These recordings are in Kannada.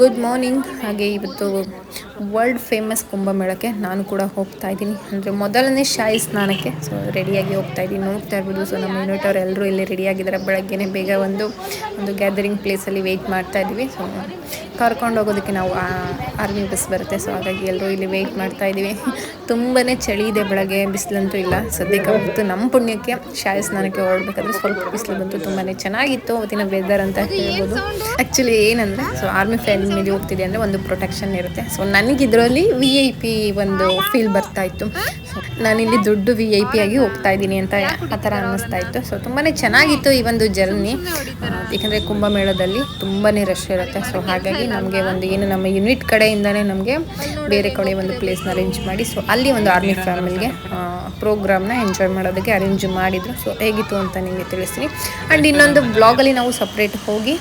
Good morning. ಹಾಗೆ ಇವತ್ತು ವರ್ಲ್ಡ್ ಫೇಮಸ್ ಕುಂಭಮೇಳಕ್ಕೆ ನಾನು ಕೂಡ ಹೋಗ್ತಾ ಇದ್ದೀನಿ, ಅಂದರೆ ಮೊದಲನೇ ಶಾಹಿ ಸ್ನಾನಕ್ಕೆ. ಸೊ ರೆಡಿಯಾಗಿ ಹೋಗ್ತಾ ಇದ್ದೀನಿ, ನೋಡ್ತಾ ಇರ್ಬೋದು. ಸೊ ನಮ್ಮ ಯೂನಿಟ್ ಅವ್ರು ಎಲ್ಲರೂ ಇಲ್ಲಿ ರೆಡಿಯಾಗಿದ್ದಾರೆ. ಬೆಳಗ್ಗೆನೇ ಬೇಗ ಒಂದು ಗ್ಯಾದರಿಂಗ್ ಪ್ಲೇಸಲ್ಲಿ ವೆಯ್ಟ್ ಮಾಡ್ತಾ ಇದ್ದೀವಿ. ಸೊ ಕರ್ಕೊಂಡು ಹೋಗೋದಕ್ಕೆ ನಾವು ಆರ್ಮಿ ಬಸ್ ಬರುತ್ತೆ. ಸೊ ಹಾಗಾಗಿ ಎಲ್ಲರೂ ಇಲ್ಲಿ ವೆಯ್ಟ್ ಮಾಡ್ತಾ ಇದ್ದೀವಿ. ತುಂಬಾ ಚಳಿ ಇದೆ, ಬೆಳಗ್ಗೆ ಬಿಸಿಲಂತೂ ಇಲ್ಲ ಸದ್ಯಕ್ಕೆ. ಅವತ್ತು ನಮ್ಮ ಪುಣ್ಯಕ್ಕೆ ಶಾಹಿ ಸ್ನಾನಕ್ಕೆ ಹೊರಡ್ಬೇಕಾದ್ರೆ ಸ್ವಲ್ಪ ಬಿಸಿಲು ಬಂತು. ತುಂಬಾ ಚೆನ್ನಾಗಿತ್ತು ಅವತ್ತಿನ ವೆದರ್ ಅಂತ ಹೇಳ್ಬೋದು. ಆ್ಯಕ್ಚುಲಿ ಏನಂದರೆ, ಸೊ ಆರ್ಮಿ ಫ್ಯಾಮಿಲಿ ಹೋಗ್ತಿದೆ ಅಂದರೆ ಒಂದು ಪ್ರೊಟೆಕ್ಷನ್ ಇರುತ್ತೆ. ಸೊ ನನಗಿದ್ರಲ್ಲಿ VIP ಒಂದು ಫೀಲ್ ಬರ್ತಾ ಇತ್ತು. ಸೊ ನಾನಿಲ್ಲಿ ದೊಡ್ಡ VIP ಆಗಿ ಹೋಗ್ತಾ ಇದ್ದೀನಿ ಅಂತ ಆ ಥರ ಅನ್ನಿಸ್ತಾ ಇತ್ತು. ಸೊ ತುಂಬಾ ಚೆನ್ನಾಗಿತ್ತು ಈ ಒಂದು ಜರ್ನಿ. ಏಕೆಂದರೆ ಕುಂಭಮೇಳದಲ್ಲಿ ತುಂಬಾ ರಶ್ ಇರುತ್ತೆ. ಸೊ ಹಾಗಾಗಿ ನಮಗೆ ಏನು ನಮ್ಮ ಯೂನಿಟ್ ಕಡೆಯಿಂದನೇ ನಮಗೆ ಬೇರೆ ಕಡೆ ಒಂದು ಪ್ಲೇಸ್ನ ಅರೇಂಜ್ ಮಾಡಿ, ಸೊ ಅಲ್ಲಿ ಒಂದು ಆರ್ಮಿ ಫ್ಯಾಮಿಲಿಗೆ ಪ್ರೋಗ್ರಾಮ್ನ ಎಂಜಾಯ್ ಮಾಡೋದಕ್ಕೆ ಅರೇಂಜ್ ಮಾಡಿದರು. ಸೊ ಹೇಗಿತ್ತು ಅಂತ ನಿಮಗೆ ತಿಳಿಸ್ತೀನಿ. ಆ್ಯಂಡ್ ಇನ್ನೊಂದು ಬ್ಲಾಗಲ್ಲಿ ನಾವು ಸಪ್ರೇಟ್ ಹೋಗಿ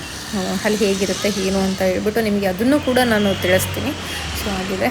ಅಲ್ಲಿ ಹೇಗಿರುತ್ತೆ ಏನು ಅಂತ ಹೇಳ್ಬಿಟ್ಟು ನಿಮಗೆ ಅದನ್ನು ಕೂಡ ನಾನು ತಿಳಿಸ್ತೀನಿ. ಸೊ ಆಗಿದೆ.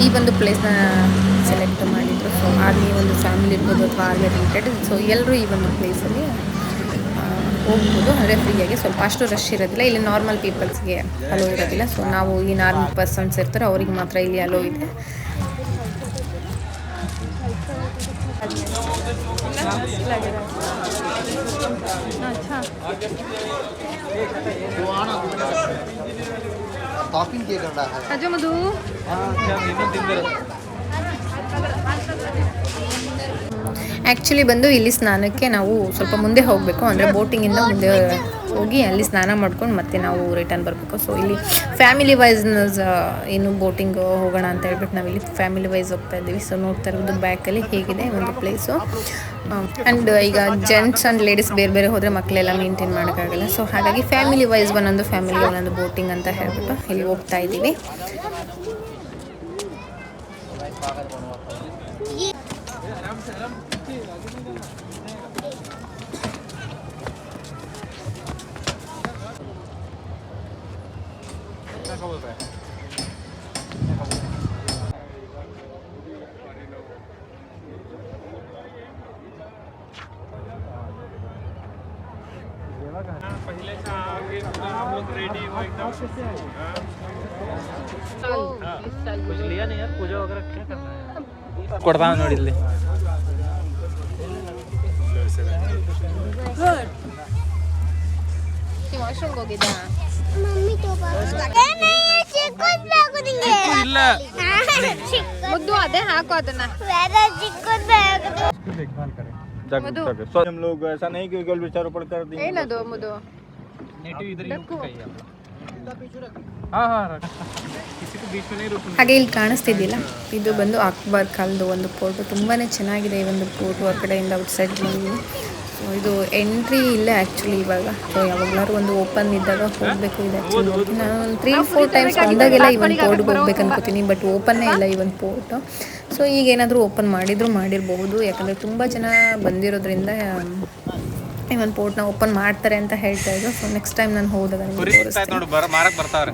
ಈ ಒಂದು ಪ್ಲೇಸ್ನ ಸೆಲೆಕ್ಟ್ ಮಾಡಿದರು. ಸೊ ಆರ್ಮಿ ಒಂದು ಫ್ಯಾಮಿಲಿ ಇರ್ಬೋದು ಅಥವಾ ಆರ್ಮಿ ರಿಲೇಟೆಡ್, ಸೊ ಎಲ್ಲರೂ ಈ ಒಂದು ಪ್ಲೇಸಲ್ಲಿ ಹೋಗ್ಬೋದು. ಅಂದರೆ ಫ್ರೀಯಾಗಿ, ಸ್ವಲ್ಪ ಅಷ್ಟು ರಶ್ ಇರೋದಿಲ್ಲ. ಇಲ್ಲಿ ನಾರ್ಮಲ್ ಪೀಪಲ್ಸ್ಗೆ ಅಲೋ ಇರೋದಿಲ್ಲ. ಸೊ ನಾವು ಏನು ಆರ್ಮಿ ಪರ್ಸನ್ಸ್ ಇರ್ತಾರೋ ಅವ್ರಿಗೆ ಮಾತ್ರ ಇಲ್ಲಿ ಅಲೋ ಇದೆ. ಆ್ಯಕ್ಚುಲಿ ಬಂದು ಇಲ್ಲಿ ಸ್ನಾನಕ್ಕೆ ನಾವು ಸ್ವಲ್ಪ ಮುಂದೆ ಹೋಗಬೇಕು, ಅಂದರೆ ಬೋಟಿಂಗಿಂದ ಮುಂದೆ ಹೋಗಿ ಅಲ್ಲಿ ಸ್ನಾನ ಮಾಡ್ಕೊಂಡು ಮತ್ತೆ ನಾವು ರಿಟರ್ನ್ ಬರಬೇಕು. ಸೊ ಇಲ್ಲಿ ಫ್ಯಾಮಿಲಿ ವೈಸ್ ಏನು ಬೋಟಿಂಗ್ ಹೋಗೋಣ ಅಂತ ಹೇಳ್ಬಿಟ್ಟು ನಾವಿಲ್ಲಿ ಫ್ಯಾಮಿಲಿ ವೈಸ್ ಹೋಗ್ತಾ ಇದ್ದೀವಿ. ಸೊ ನೋಡ್ತಾ ಇರೋದು ಬ್ಯಾಕಲ್ಲಿ ಹೇಗಿದೆ ಒಂದು ಪ್ಲೇಸು. ಆ್ಯಂಡ್ ಈಗ ಜೆಂಟ್ಸ್ ಆ್ಯಂಡ್ ಲೇಡೀಸ್ ಬೇರೆ ಬೇರೆ ಹೋದರೆ ಮಕ್ಕಳೆಲ್ಲ ಮೇಂಟೈನ್ ಮಾಡೋಕ್ಕಾಗಲ್ಲ. ಸೊ ಹಾಗಾಗಿ ಫ್ಯಾಮಿಲಿ ವೈಸ್ ಒಂದೊಂದು ಫ್ಯಾಮಿಲಿಗೆ ಒಂದೊಂದು ಬೋಟಿಂಗ್ ಅಂತ ಹೇಳ್ಬಿಟ್ಟು ಇಲ್ಲಿ ಹೋಗ್ತಾ ಇದ್ದೀವಿ. कुछ लिया नहीं यार, पूजा वगैरह क्या करना है ಕೊಡ್ತಾ ನೋಡಿ ಇಲ್ಲಿ. ವಾಶ್ರೂಮ್ಗೆ ಹೋಗಿದ್ದ ಮುದ್ದು ಅದೇ ಹಾಕು ಅದನ್ನ. हम लोग ऐसा नहीं कि केवल विचारोपण कर देंगे. ಏನದು ಮುದ್ದು? नेटिव इधर ही कहीं है. हाँ हाँ किसी को बीच में नहीं रुकना. ಹಾಗೆ ಇಲ್ಲಿ ಕಾಣಿಸ್ತಿದ್ದಿಲ್ಲ, ಇದು ಬಂದು ಅಕ್ಬರ್ ಕಾಲದ ಒಂದು ಫೋಟೋ. ತುಂಬಾ ಚೆನ್ನಾಗಿದೆ ಈ ಒಂದು ಫೋಟೋ. ಆ ಕಡೆಯಿಂದ ಔಟ್ಸೈಡ್ ಬಂದಿದ್ದೀನಿ. ಸೊ ಇದು ಎಂಟ್ರಿ ಇಲ್ಲೇ ಆ್ಯಕ್ಚುಲಿ ಇವಾಗ. ಸೊ ಯಾವಾಗಲಾದ್ರು ಒಂದು ಓಪನ್ ಇದ್ದಾಗ ಹೋಗಬೇಕು. ಇದು ಆ್ಯಕ್ಚುಲಿ ನೋಡ್ತೀನಿ ನಾನು ಒಂದು 3-4 ಟೈಮ್ಸ್ ಬಂದಾಗೆಲ್ಲ ಈ ಒಂದು ಪೋರ್ಟ್ಗೆ ಹೋಗ್ಬೇಕು ಅನ್ಕೋತೀನಿ, ಬಟ್ ಓಪನ್ನೇ ಇಲ್ಲ ಈ ಒಂದು ಪೋರ್ಟು. ಸೊ ಈಗ ಏನಾದರೂ ಓಪನ್ ಮಾಡಿರಬಹುದು, ಯಾಕಂದರೆ ತುಂಬ ಜನ ಬಂದಿರೋದ್ರಿಂದ ಈ ಒಂದು ಪೋರ್ಟ್ನ ಓಪನ್ ಮಾಡ್ತಾರೆ ಅಂತ ಹೇಳ್ತಾ ಇದ್ರು. ಸೊ ನೆಕ್ಸ್ಟ್ ಟೈಮ್ ನಾನು ಹೋದಾಗ ನಿಮಗೆ ತೋರಿಸ್ತೀನಿ.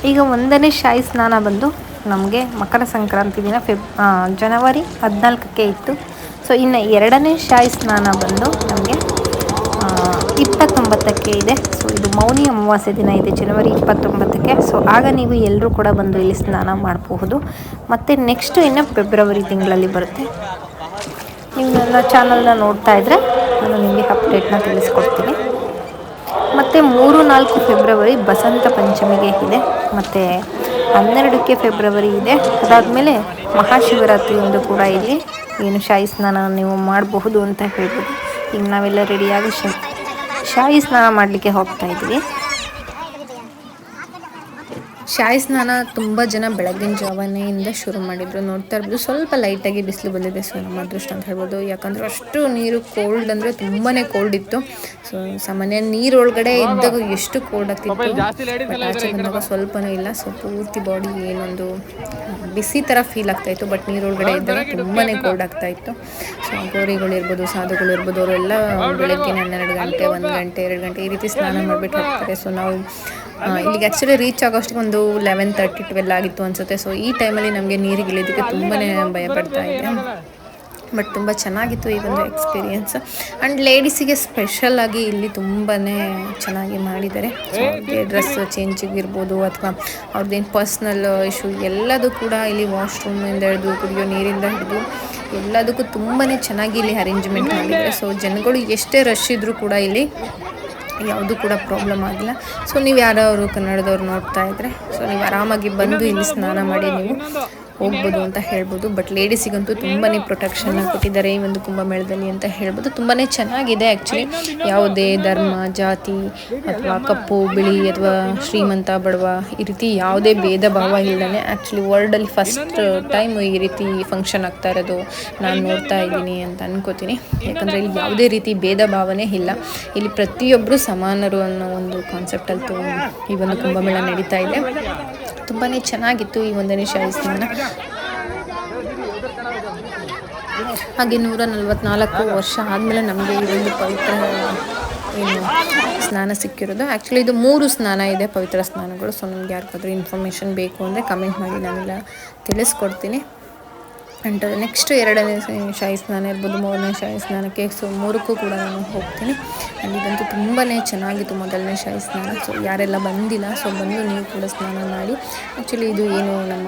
ಈಗ ಒಂದನೇ ಶಾಹಿ ಸ್ನಾನ ಬಂದು ನಮಗೆ ಮಕರ ಸಂಕ್ರಾಂತಿ ದಿನ ಜನವರಿ 14ಕ್ಕೆ ಇತ್ತು. ಸೊ ಇನ್ನು ಎರಡನೇ ಶಾಹಿ ಸ್ನಾನ ಬಂದು ನಮಗೆ 29ಕ್ಕೆ ಇದೆ. ಸೊ ಇದು ಮೌನಿ ಅಮಾವಾಸ್ಯೆ ದಿನ ಇದೆ, ಜನವರಿ 29ಕ್ಕೆ. ಸೊ ಆಗ ನೀವು ಎಲ್ಲರೂ ಕೂಡ ಬಂದು ಇಲ್ಲಿ ಸ್ನಾನ ಮಾಡಬಹುದು. ಮತ್ತು ನೆಕ್ಸ್ಟು ಇನ್ನು ಫೆಬ್ರವರಿ ತಿಂಗಳಲ್ಲಿ ಬರುತ್ತೆ. ನೀವು ನನ್ನ ಚಾನಲ್ನ ನೋಡ್ತಾ ಇದ್ದರೆ ನಾನು ನಿಮಗೆ ಅಪ್ಡೇಟ್ನ ತಿಳಿಸ್ಕೊಡ್ತೀನಿ. ಮತ್ತು 3-4 ಫೆಬ್ರವರಿ ಬಸಂತ ಪಂಚಮಿಗೆ ಇದೆ, ಮತ್ತು 12ಕ್ಕೆ ಫೆಬ್ರವರಿ ಇದೆ. ಅದಾದಮೇಲೆ ಮಹಾಶಿವರಾತ್ರಿ ಒಂದು ಕೂಡ ಇಲ್ಲಿ ಏನು ಶಾಹಿ ಸ್ನಾನ ನೀವು ಮಾಡಬಹುದು ಅಂತ ಹೇಳ್ಬೋದು. ಈಗ ನಾವೆಲ್ಲ ರೆಡಿಯಾಗಿ ಶಾಹಿ ಸ್ನಾನ ಮಾಡಲಿಕ್ಕೆ ಹೋಗ್ತಾ ಇದ್ದೀವಿ. ಶಾಹಿ ಸ್ನಾನ ತುಂಬ ಜನ ಬೆಳಗಿನ ಜಾವನೆಯಿಂದ ಶುರು ಮಾಡಿದರು. ನೋಡ್ತಾ ಇರ್ಬೋದು ಸ್ವಲ್ಪ ಲೈಟಾಗಿ ಬಿಸಿಲು ಬಂದಿದೆ. ಸೊ ನಮ್ಮ ಅದೃಷ್ಟ ಅಂತ ಹೇಳ್ಬೋದು, ಯಾಕಂದರೆ ಅಷ್ಟು ನೀರು ಕೋಲ್ಡ್ ಅಂದರೆ ತುಂಬಾ ಕೋಲ್ಡ್ ಇತ್ತು. ಸೊ ಸಾಮಾನ್ಯ ನೀರೊಳಗಡೆ ಇದ್ದಾಗ ಎಷ್ಟು ಕೋಲ್ಡ್ ಆಗ್ತಿತ್ತು, ಬಟ್ ಆಚೆ ಬಂದಾಗ ಸ್ವಲ್ಪನೂ ಇಲ್ಲ. ಸೊ ಪೂರ್ತಿ ಬಾಡಿ ಏನೊಂದು ಬಿಸಿ ಥರ ಫೀಲ್ ಆಗ್ತಾಯಿತ್ತು, ಬಟ್ ನೀರೊಳಗಡೆ ಇದ್ದಾಗ ತುಂಬಾ ಕೋಲ್ಡ್ ಆಗ್ತಾಯಿತ್ತು. ಸೊ ಗೌರಿಗಳಿರ್ಬೋದು, ಸಾಧುಗಳಿರ್ಬೋದು, ಅವರೆಲ್ಲ ಬೆಳಗ್ಗೆ 12 ಗಂಟೆ, 1 ಗಂಟೆ, 2 ಗಂಟೆ ಈ ರೀತಿ ಸ್ನಾನ ಮಾಡಿಬಿಟ್ಟು ಹೋಗ್ತಾರೆ. ಸೊ ನಾವು ಇಲ್ಲಿಗೆ ಆ್ಯಕ್ಚುಲಿ ರೀಚ್ ಆಗೋಷ್ಟಿಗೆ ಒಂದು 11:30, 12 ಆಗಿತ್ತು ಅನಿಸುತ್ತೆ. ಸೊ ಈ ಟೈಮಲ್ಲಿ ನಮಗೆ ನೀರಿಗೆ ಇಳಿಯೋದಕ್ಕೆ ತುಂಬಾ ಭಯ ಪಡ್ತಾ ಇದೆ. ಬಟ್ ತುಂಬ ಚೆನ್ನಾಗಿತ್ತು ಈ ಒಂದು ಎಕ್ಸ್ಪೀರಿಯೆನ್ಸ್. ಆ್ಯಂಡ್ ಲೇಡೀಸಿಗೆ ಸ್ಪೆಷಲಾಗಿ ಇಲ್ಲಿ ತುಂಬಾ ಚೆನ್ನಾಗಿ ಮಾಡಿದ್ದಾರೆ. ಸೊ ಅವ್ರಿಗೆ ಡ್ರೆಸ್ ಚೇಂಜಿಗಿರ್ಬೋದು ಅಥವಾ ಅವ್ರದ್ದೇನು ಪರ್ಸ್ನಲ್ ಇಶ್ಯೂ ಎಲ್ಲದೂ ಕೂಡ ಇಲ್ಲಿ ವಾಶ್ರೂಮಿಂದ ಹಿಡಿದು ಕುಡಿಯೋ ನೀರಿಂದ ಹಿಡಿದು ಎಲ್ಲದಕ್ಕೂ ತುಂಬಾ ಚೆನ್ನಾಗಿ ಇಲ್ಲಿ ಅರೇಂಜ್ಮೆಂಟ್ ಮಾಡಿದ್ದಾರೆ. ಸೊ ಜನಗಳು ಎಷ್ಟೇ ರಶ್ ಇದ್ದರೂ ಕೂಡ ಇಲ್ಲಿ ಯಾವುದೂ ಕೂಡ ಪ್ರಾಬ್ಲಮ್ ಆಗಿಲ್ಲ. ಸೊ ನೀವು ಯಾರವರು ಕನ್ನಡದವ್ರು ನೋಡ್ತಾ ಇದ್ದರೆ ಸೊ ನೀವು ಆರಾಮಾಗಿ ಬಂದು ಇಲ್ಲಿ ಸ್ನಾನ ಮಾಡಿ ನೀವು ಹೋಗ್ಬೋದು ಅಂತ ಹೇಳ್ಬೋದು. ಬಟ್ ಲೇಡೀಸಿಗಂತೂ ತುಂಬಾ ಪ್ರೊಟೆಕ್ಷನ್ನ ಕೊಟ್ಟಿದ್ದಾರೆ ಈ ಒಂದು ಕುಂಭಮೇಳದಲ್ಲಿ ಅಂತ ಹೇಳ್ಬೋದು. ತುಂಬಾ ಚೆನ್ನಾಗಿದೆ ಆ್ಯಕ್ಚುಲಿ. ಯಾವುದೇ ಧರ್ಮ, ಜಾತಿ ಅಥವಾ ಕಪ್ಪು ಬಿಳಿ ಅಥವಾ ಶ್ರೀಮಂತ ಬಡವ ಈ ರೀತಿ ಯಾವುದೇ ಭೇದ ಭಾವ ಇಲ್ಲದೇ ಆ್ಯಕ್ಚುಲಿ ವರ್ಲ್ಡಲ್ಲಿ ಫಸ್ಟ್ ಟೈಮ್ ಈ ರೀತಿ ಫಂಕ್ಷನ್ ಆಗ್ತಾ ಇರೋದು ನಾನು ನೋಡ್ತಾ ಇದ್ದೀನಿ ಅಂತ ಅನ್ಕೋತೀನಿ. ಯಾಕಂದರೆ ಇಲ್ಲಿ ಯಾವುದೇ ರೀತಿ ಭೇದ ಭಾವನೆ ಇಲ್ಲ. ಇಲ್ಲಿ ಪ್ರತಿಯೊಬ್ಬರು ಸಮಾನರು ಅನ್ನೋ ಒಂದು ಕಾನ್ಸೆಪ್ಟಲ್ಲಿ ಈ ಒಂದು ಕುಂಭಮೇಳ ನಡೀತಾ ಇದೆ. ತುಂಬಾ ಚೆನ್ನಾಗಿತ್ತು ಈ ಒಂದನೇ ಶಾಹಿ ಸ್ನಾನ. ಹಾಗೆ 144 ವರ್ಷ ಆದಮೇಲೆ ನಮಗೆ ಈ ಒಂದು ಪವಿತ್ರ ಏನು ಸ್ನಾನ ಸಿಕ್ಕಿರೋದು. ಆ್ಯಕ್ಚುಲಿ ಇದು 3 ಸ್ನಾನ ಇದೆ, ಪವಿತ್ರ ಸ್ನಾನಗಳು. ಸೊ ನಮ್ಗೆ ಯಾರಿಗಾದ್ರೂ ಇನ್ಫಾರ್ಮೇಷನ್ ಬೇಕು ಅಂದರೆ ಕಮೆಂಟ್ ಮಾಡಿ, ನಾನೆಲ್ಲ ತಿಳಿಸ್ಕೊಡ್ತೀನಿ. ಆ್ಯಂಡ್ ನೆಕ್ಸ್ಟ್ 2ನೇ ಶಾಹಿ ಸ್ನಾನ ಇರ್ಬೋದು, 3ನೇ ಶಾಹಿ ಸ್ನಾನಕ್ಕೆ. ಸೊ 3ಕ್ಕೂ ಕೂಡ ನಾನು ಹೋಗ್ತೀನಿ. ಆ್ಯಂಡ್ ಇದಂತೂ ತುಂಬಾ ಚೆನ್ನಾಗಿತ್ತು ಮೊದಲನೇ ಶಾಹಿ ಸ್ನಾನ. ಸೊ ಯಾರೆಲ್ಲ ಬಂದಿಲ್ಲ ಸೊ ಬಂದು ನೀವು ಕೂಡ ಸ್ನಾನ ಮಾಡಿ. ಆ್ಯಕ್ಚುಲಿ ಇದು ಏನು ನಮ್ಮ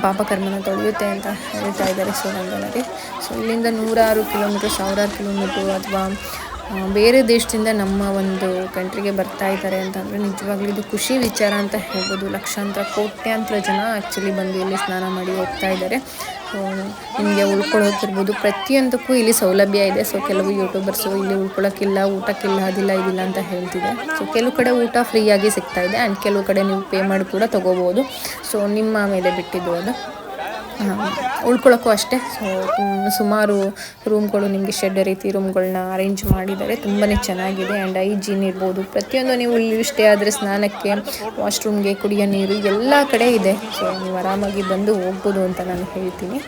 ಪಾಪಕರ್ಮನ ತೊಳೆಯುತ್ತೆ ಅಂತ ಹೇಳ್ತಾ ಇದ್ದಾರೆ ಸೊ ಗಂಗನಲ್ಲಿ. ಸೊ ಇಲ್ಲಿಂದ 100 ಕಿಲೋಮೀಟರ್, 1000 ಕಿಲೋಮೀಟ್ರು ಅಥವಾ ಬೇರೆ ದೇಶದಿಂದ ನಮ್ಮ ಒಂದು ಕಂಟ್ರಿಗೆ ಬರ್ತಾ ಇದ್ದಾರೆ ಅಂತಂದರೆ ನಿಜವಾಗ್ಲೂ ಇದು ಖುಷಿ ವಿಚಾರ ಅಂತ ಹೇಳ್ಬೋದು. ಲಕ್ಷಾಂತರ ಕೋಟ್ಯಾಂತರ ಜನ ಆ್ಯಕ್ಚುಲಿ ಬಂದು ಇಲ್ಲಿ ಸ್ನಾನ ಮಾಡಿ ಹೋಗ್ತಾ ಇದ್ದಾರೆ. ಸೊ ನಿಮಗೆ ಉಳ್ಕೊಳ್ಳೋಕಿರ್ಬೋದು, ಪ್ರತಿಯೊಂದಕ್ಕೂ ಇಲ್ಲಿ ಸೌಲಭ್ಯ ಇದೆ. ಸೊ ಕೆಲವು ಯೂಟ್ಯೂಬರ್ಸು ಇಲ್ಲಿ ಉಳ್ಕೊಳ್ಳೋಕ್ಕಿಲ್ಲ, ಊಟಕ್ಕಿಲ್ಲ, ಅದಿಲ್ಲ ಇದಿಲ್ಲ ಅಂತ ಹೇಳ್ತಿದೆ. ಸೊ ಕೆಲವು ಕಡೆ ಊಟ ಫ್ರೀಯಾಗಿ ಸಿಗ್ತಾ ಇದೆ ಆ್ಯಂಡ್ ಕೆಲವು ಕಡೆ ನೀವು ಪೇ ಮಾಡಿ ಕೂಡ ತೊಗೋಬೋದು. ಸೊ ನಿಮ್ಮ ಮೇಲೆ ಬಿಟ್ಟಿದ್ದು ಅದು. ಉಳ್ಕೊಳ್ಳೋಕ್ಕೂ ಅಷ್ಟೇ. ಸೊ ಸುಮಾರು ರೂಮ್ಗಳು ನಿಮಗೆ ಶೆಡ್ ರೀತಿ ರೂಮ್ಗಳನ್ನ ಅರೇಂಜ್ ಮಾಡಿದ್ದಾರೆ. ತುಂಬಾ ಚೆನ್ನಾಗಿದೆ. ಆ್ಯಂಡ್ ಹೈಜೀನ್ ಇರ್ಬೋದು, ಪ್ರತಿಯೊಂದು ನೀವು ಇಲ್ಲಿ ಸ್ಟೇ ಆದರೆ ಸ್ನಾನಕ್ಕೆ, ವಾಶ್ರೂಮ್ಗೆ, ಕುಡಿಯೋ ನೀರು ಎಲ್ಲ ಕಡೆ ಇದೆ. ಸೊ ನೀವು ಆರಾಮಾಗಿ ಬಂದು ಹೋಗ್ಬೋದು ಅಂತ ನಾನು ಹೇಳ್ತೀನಿ.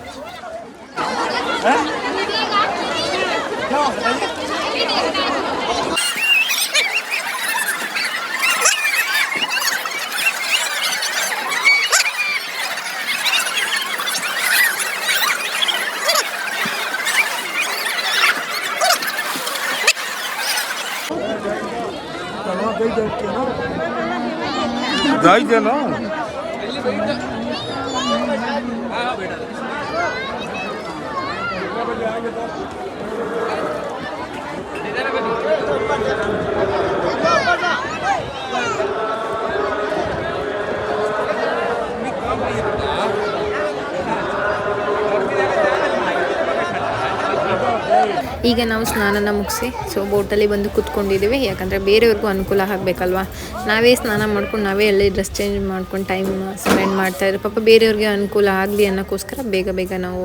ಈಗ ನಾವು ಸ್ನಾನನ ಮುಗಿಸಿ ಸೊ ಬೋಟಲ್ಲಿ ಬಂದು ಕೂತ್ಕೊಂಡಿದ್ದೀವಿ. ಯಾಕಂದರೆ ಬೇರೆಯವ್ರಿಗೂ ಅನುಕೂಲ ಆಗಬೇಕಲ್ವಾ. ನಾವೇ ಸ್ನಾನ ಮಾಡ್ಕೊಂಡು ನಾವೇ ಅಲ್ಲಿ ಡ್ರೆಸ್ ಚೇಂಜ್ ಮಾಡ್ಕೊಂಡು ಟೈಮ್ ಸ್ಪೆಂಡ್ ಮಾಡ್ತಾಯಿದ್ರು. ಪಾಪ ಬೇರೆಯವ್ರಿಗೆ ಅನುಕೂಲ ಆಗಲಿ ಅನ್ನೋಕ್ಕೋಸ್ಕರ ಬೇಗ ನಾವು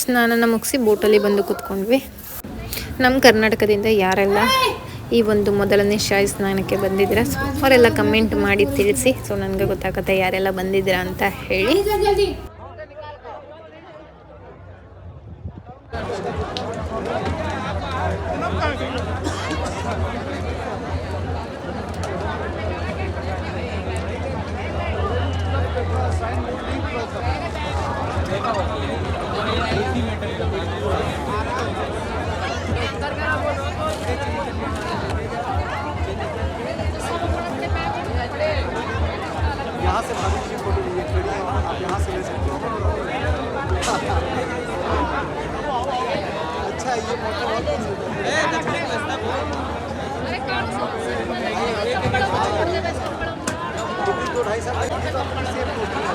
ಸ್ನಾನನ ಮುಗಿಸಿ ಬೋಟಲ್ಲಿ ಬಂದು ಕೂತ್ಕೊಂಡ್ವಿ. ನಮ್ಮ ಕರ್ನಾಟಕದಿಂದ ಯಾರೆಲ್ಲ ಈ ಒಂದು ಮೊದಲನೇ ಶಾಹಿ ಸ್ನಾನಕ್ಕೆ ಬಂದಿದ್ದೀರಾ ಸೊ ಅವರೆಲ್ಲ ಕಮೆಂಟ್ ಮಾಡಿ ತಿಳಿಸಿ. ಸೊ ನನಗೆ ಗೊತ್ತಾಗುತ್ತೆ ಯಾರೆಲ್ಲ ಬಂದಿದ್ದೀರಾ ಅಂತ ಹೇಳಿ. यहाँ से भाभी की फोटो लीजिए, खड़ी है वहाँ, आप यहाँ से ले सकते हो। अच्छा ये फोटो बहुत दो 2.5 साल की तो अपनी सेफ होती है।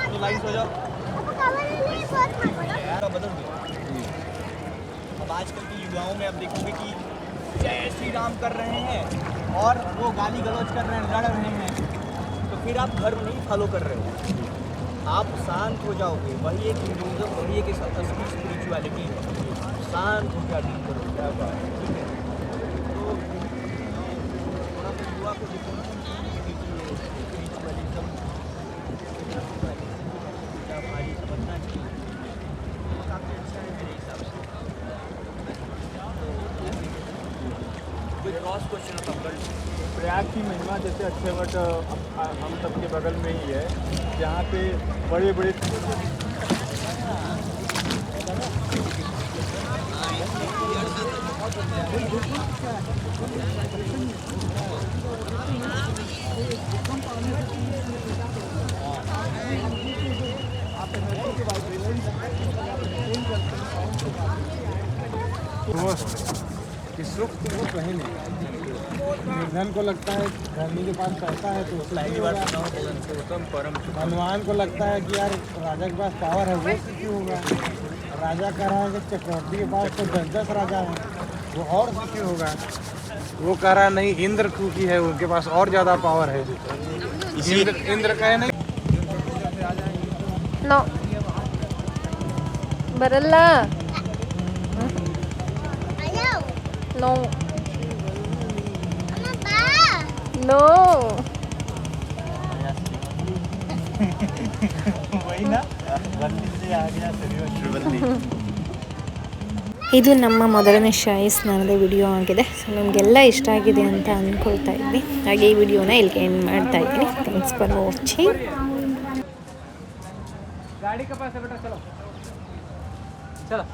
तो लाइन हो जाओ। बदल दो। अब आजकल के युवाओं में आप देखोगे कि जय श्री राम कर रहे हैं और वो गाली गलौज कर रहे हैं, लड़ रहे हैं, तो फिर आप धर्म नहीं फॉलो कर रहे हो, आप शांत हो जाओगे। वही एक हिंदुज़म, वही एक असली स्पिरिचुअलिटी है। शांत हो क्या डील करो, क्या बात है, ठीक है। तो थोड़ा सा युवा को देखो ना, स्पिरिचुअलिज्म क्या भारी समझना चाहिए, काफ़ी अच्छा है मेरे हिसाब से। क्रॉस क्वेश्चन ऑफ प्रयाग की महिमा जैसे अक्षयवट हम सबके बगल में ही है, जहाँ पे बड़े बड़े इस वक्त वो कहीं नहीं। निर्धन को लगता है धनी के पास पैसा है तो उसकी होगा, धनवान को लगता है कि यार राजा के पास पावर है वो सुखी होगा। राजा कह रहा है कि चक्रवर्ती के पास तो 10-10 राजा हैं वो और सुखी होगा। वो कह रहा है नहीं इंद्र सुखी है, उनके पास और ज़्यादा पावर है। इंद्र कहे नहीं ನೋ ಬರಲ್ಲ ನೋ ನೋ वही ना बंदी से आ गया श्रीवल्ली। ಇದು ನಮ್ಮ ಮೊದಲನೇ ಶಾಯಿ ಸ್ನಾನದ ವಿಡಿಯೋ ಆಗಿದೆ. ಸೊ ನಿಮಗೆಲ್ಲ ಇಷ್ಟ ಆಗಿದೆ ಅಂತ ಅಂದ್ಕೊಳ್ತಾ ಇದ್ದೀನಿ. ಹಾಗೆ ಈ ವಿಡಿಯೋನ ಇಲ್ಲಿಗೆ ಎಂಡ್ ಮಾಡ್ತಾ ಇದ್ದೀನಿ. Thanks for watching. गाड़ी के पास है बेटा, चलो चलो।